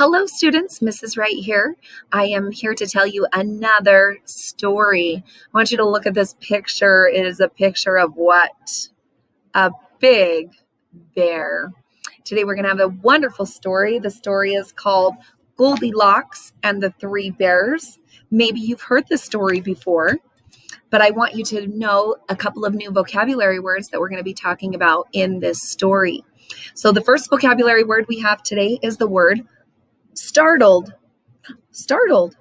Hello, students. Mrs. Wright here. I am here to tell you another story. I want you to look at this picture. It is a picture of what? A big bear. Today we're going to have a wonderful story. The story is called Goldilocks and the Three Bears. Maybe you've heard this story before, but I want you to know a couple of new vocabulary words that we're going to be talking about in this story. So the first vocabulary word we have today is the word startled. Startled.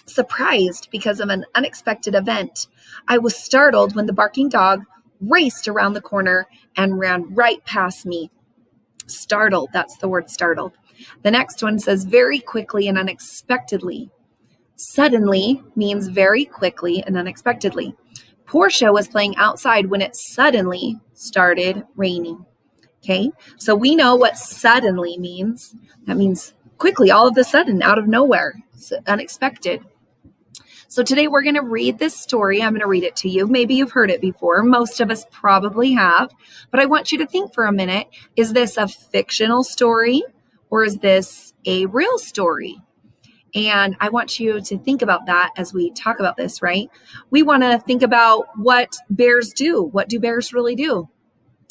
Surprised because of an unexpected event. I was startled when the barking dog raced around the corner and ran right past me. Startled. That's the word startled. The next one says very quickly and unexpectedly. Suddenly means very quickly and unexpectedly. Portia was playing outside when it suddenly started raining. Okay, so we know what suddenly means. That means quickly, all of a sudden, out of nowhere, unexpected. So today we're going to read this story. I'm going to read it to you. Maybe you've heard it before. Most of us probably have. But I want you to think for a minute, is this a fictional story or is this a real story? And I want you to think about that as we talk about this, right? We want to think about what bears do. What do bears really do?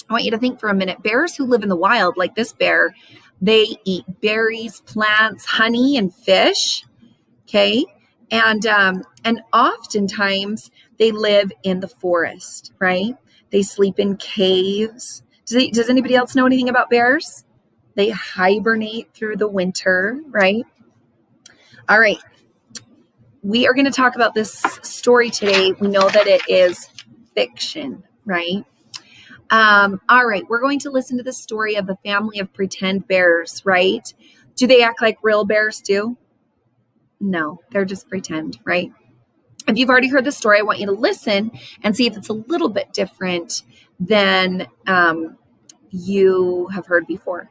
I want you to think for a minute. Bears who live in the wild, like this bear, they eat berries, plants, honey, and fish. Okay, and oftentimes they live in the forest, right? They sleep in caves. Does anybody else know anything about bears? They hibernate through the winter, right? All right. We are going to talk about this story today. We know that it is fiction, right? All right, we're going to listen to the story of a family of pretend bears, right? Do they act like real bears do? No, they're just pretend, right? If you've already heard the story, I want you to listen and see if it's a little bit different than you have heard before.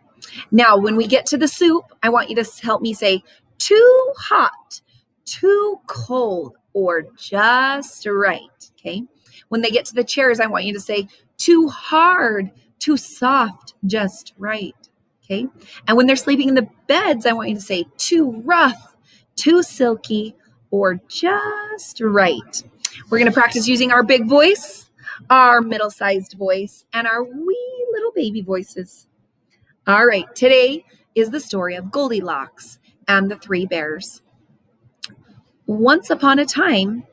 Now, when we get to the soup, I want you to help me say too hot, too cold, or just right, okay? When they get to the chairs, I want you to say too hard, too soft, just right, okay? And when they're sleeping in the beds, I want you to say too rough, too silky, or just right. We're going to practice using our big voice, our middle-sized voice, and our wee little baby voices. All right, today is the story of Goldilocks and the Three Bears. Once upon a time,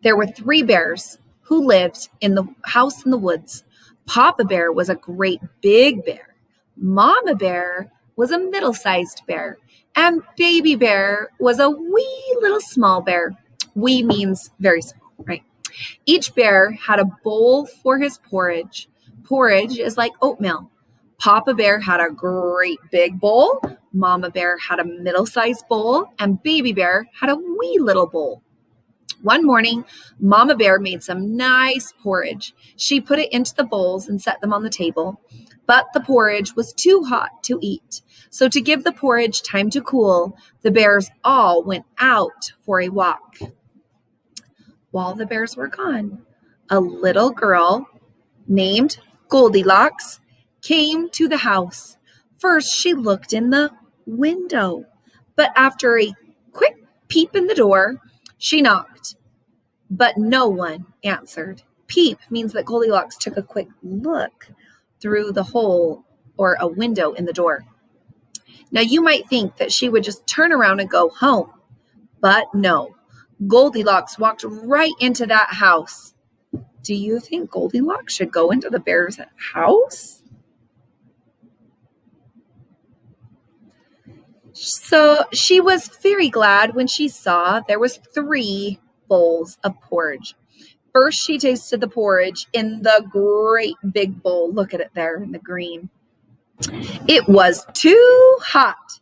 there were three bears who lived in the house in the woods. Papa Bear was a great big bear. Mama Bear was a middle-sized bear. And Baby Bear was a wee little small bear. Wee means very small, right? Each bear had a bowl for his porridge. Porridge is like oatmeal. Papa Bear had a great big bowl. Mama Bear had a middle-sized bowl. And Baby Bear had a wee little bowl. One morning, Mama Bear made some nice porridge. She put it into the bowls and set them on the table. But the porridge was too hot to eat. So to give the porridge time to cool, the bears all went out for a walk. While the bears were gone, a little girl named Goldilocks came to the house. First, she looked in the window, but after a quick peep in the door, she knocked, but no one answered. Peep means that Goldilocks took a quick look through the hole or a window in the door. Now, you might think that she would just turn around and go home, but no. Goldilocks walked right into that house. Do you think Goldilocks should go into the bear's house? So she was very glad when she saw there was 3 bowls of porridge. First, she tasted the porridge in the great big bowl. Look at it there in the green. It was too hot.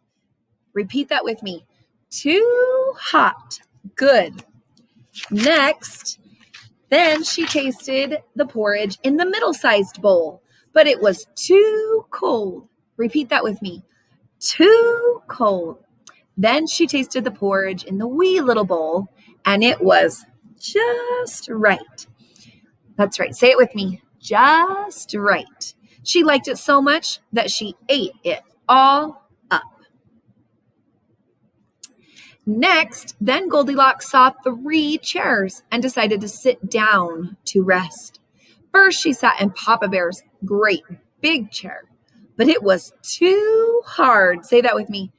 Repeat that with me. Too hot. Good. Next, then she tasted the porridge in the middle-sized bowl, but it was too cold. Repeat that with me. Too cold. Then she tasted the porridge in the wee little bowl, and it was just right. That's right. Say it with me. Just right. She liked it so much that she ate it all up. Next, then Goldilocks saw 3 chairs and decided to sit down to rest. First, she sat in Papa Bear's great big chair, but it was too hard. Say that with me.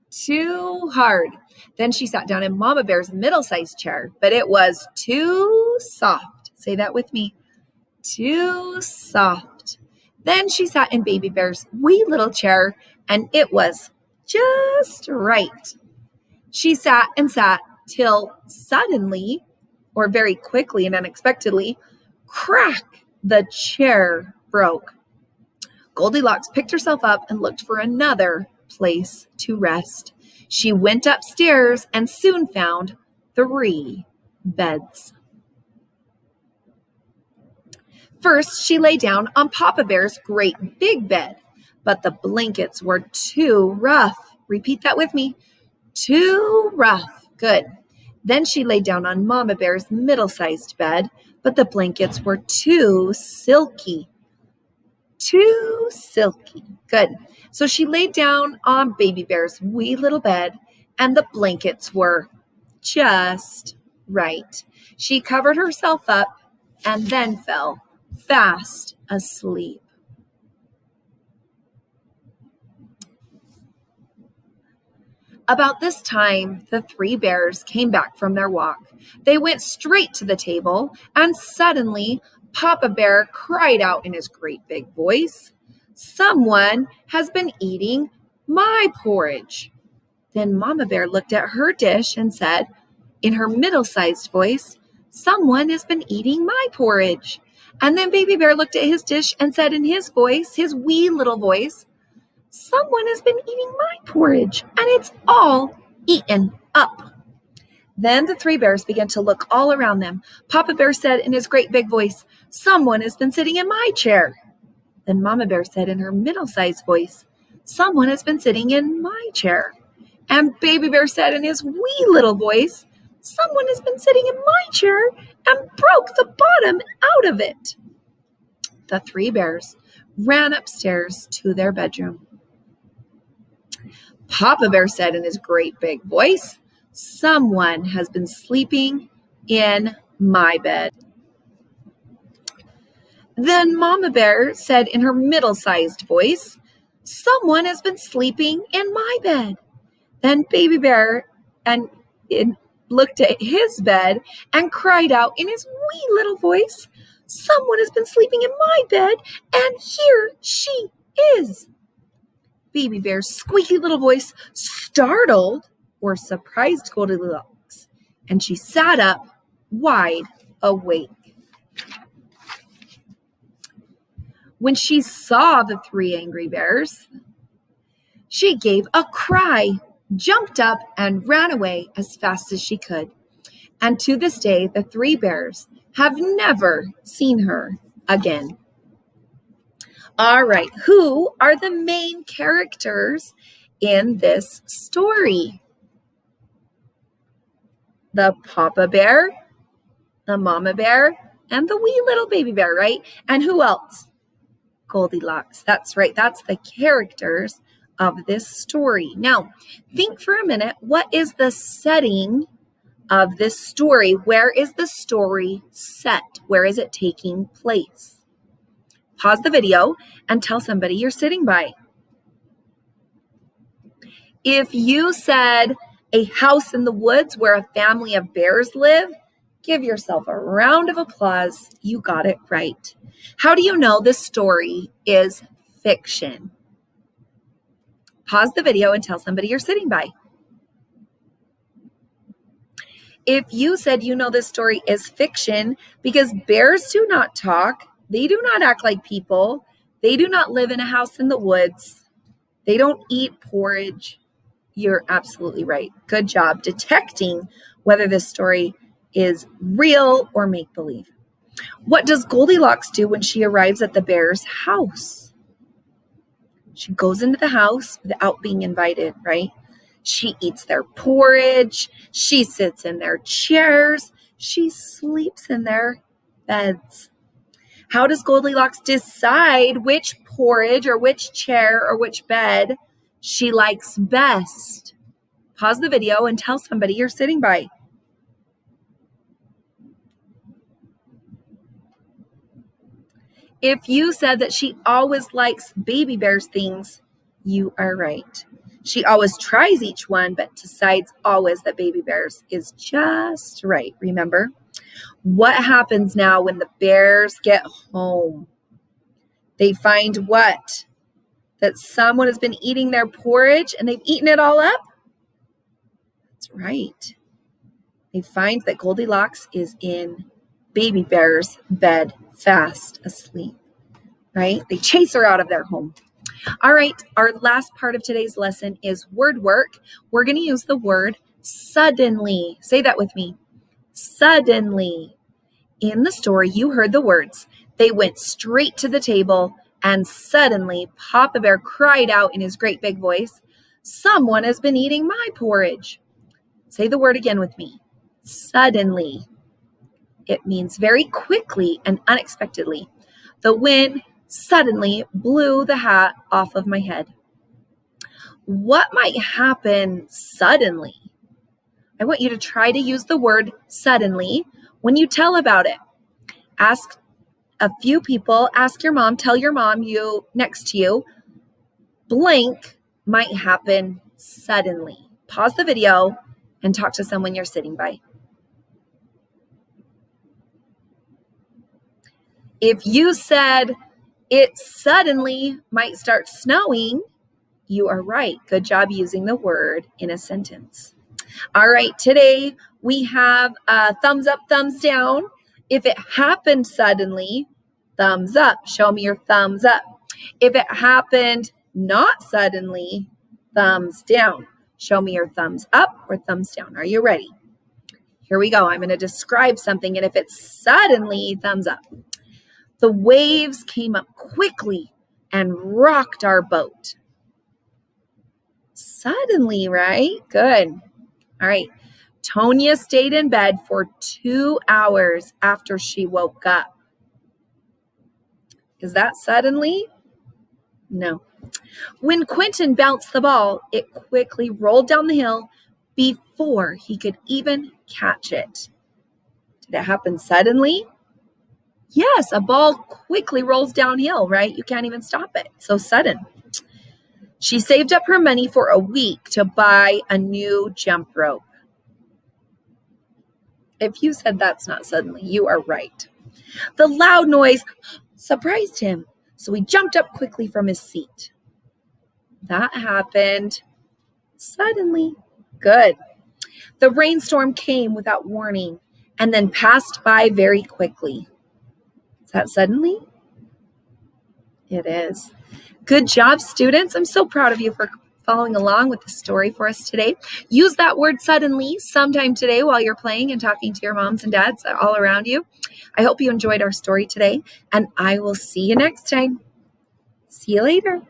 Too hard. Then she sat down in Mama Bear's middle-sized chair, but it was too soft. Say that with me. Too soft. Then she sat in Baby Bear's wee little chair, and it was just right. She sat and sat till suddenly, or very quickly and unexpectedly, crack, the chair broke. Goldilocks picked herself up and looked for another place to rest. She went upstairs and soon found 3 beds. First, she lay down on Papa Bear's great big bed, but the blankets were too rough. Repeat that with me. Too rough. Good. Then she lay down on Mama Bear's middle-sized bed, but the blankets were too silky. Too silky. Good. So she laid down on Baby Bear's wee little bed, and the blankets were just right. She covered herself up and then fell fast asleep. About this time, the 3 bears came back from their walk. They went straight to the table, and suddenly Papa Bear cried out in his great big voice, "Someone has been eating my porridge." Then Mama Bear looked at her dish and said, in her middle-sized voice, "Someone has been eating my porridge." And then Baby Bear looked at his dish and said in his voice, his wee little voice, "Someone has been eating my porridge, and it's all eaten up." Then the 3 bears began to look all around them. Papa Bear said in his great big voice, "Someone has been sitting in my chair." Then Mama Bear said in her middle-sized voice, "Someone has been sitting in my chair." And Baby Bear said in his wee little voice, "Someone has been sitting in my chair and broke the bottom out of it." The 3 bears ran upstairs to their bedroom. Papa Bear said in his great big voice, "Someone has been sleeping in my bed." Then Mama Bear said in her middle-sized voice, "Someone has been sleeping in my bed." Then Baby Bear looked at his bed and cried out in his wee little voice, "Someone has been sleeping in my bed, and here she is." Baby Bear's squeaky little voice startled or surprised Goldilocks, and she sat up wide awake. When she saw the 3 angry bears, she gave a cry, jumped up, and ran away as fast as she could. And to this day, the 3 bears have never seen her again. All right, who are the main characters in this story? The Papa Bear, the Mama Bear, and the wee little Baby Bear, right? And who else? Goldilocks. That's right. That's the characters of this story. Now, think for a minute, what is the setting of this story? Where is the story set? Where is it taking place? Pause the video and tell somebody you're sitting by. If you said a house in the woods where a family of bears live, give yourself a round of applause. You got it right. How do you know this story is fiction? Pause the video and tell somebody you're sitting by. If you said you know this story is fiction because bears do not talk, they do not act like people, they do not live in a house in the woods, they don't eat porridge, you're absolutely right. Good job detecting whether this story is real or make-believe. What does Goldilocks do when she arrives at the bear's house? She goes into the house without being invited, right? She eats their porridge. She sits in their chairs. She sleeps in their beds. How does Goldilocks decide which porridge or which chair or which bed she likes best? Pause the video and tell somebody you're sitting by. If you said that she always likes baby bears things, you are right. She always tries each one, but decides always that baby bears is just right. Remember? What happens now when the bears get home? They find what? That someone has been eating their porridge and they've eaten it all up? That's right. They find that Goldilocks is in baby bear's bed, fast asleep, right? They chase her out of their home. All right, our last part of today's lesson is word work. We're going to use the word suddenly. Say that with me. Suddenly. In the story, you heard the words. They went straight to the table, and suddenly Papa Bear cried out in his great big voice, "Someone has been eating my porridge." Say the word again with me. Suddenly. It means very quickly and unexpectedly. The wind suddenly blew the hat off of my head. What might happen suddenly? I want you to try to use the word suddenly when you tell about it. Ask a few people, ask your mom, tell your mom you next to you, blank might happen suddenly. Pause the video and talk to someone you're sitting by. If you said it suddenly might start snowing, you are right. Good job using the word in a sentence. All right, today we have a thumbs up, thumbs down. If it happened suddenly, thumbs up. Show me your thumbs up. If it happened not suddenly, thumbs down. Show me your thumbs up or thumbs down. Are you ready? Here we go. I'm going to describe something, and if it's suddenly, thumbs up. The waves came up quickly and rocked our boat. Suddenly, right? Good. All right. Tonya stayed in bed for 2 hours after she woke up. Is that suddenly? No. When Quentin bounced the ball, it quickly rolled down the hill before he could even catch it. Did it happen suddenly? Yes, a ball quickly rolls downhill, right? You can't even stop it. So sudden. She saved up her money for a week to buy a new jump rope. If you said that's not suddenly, you are right. The loud noise surprised him, so he jumped up quickly from his seat. That happened suddenly. Good. The rainstorm came without warning and then passed by very quickly. Is that suddenly? It is. Good job, students. I'm so proud of you for following along with the story for us today. Use that word suddenly sometime today while you're playing and talking to your moms and dads all around you. I hope you enjoyed our story today, and I will see you next time. See you later.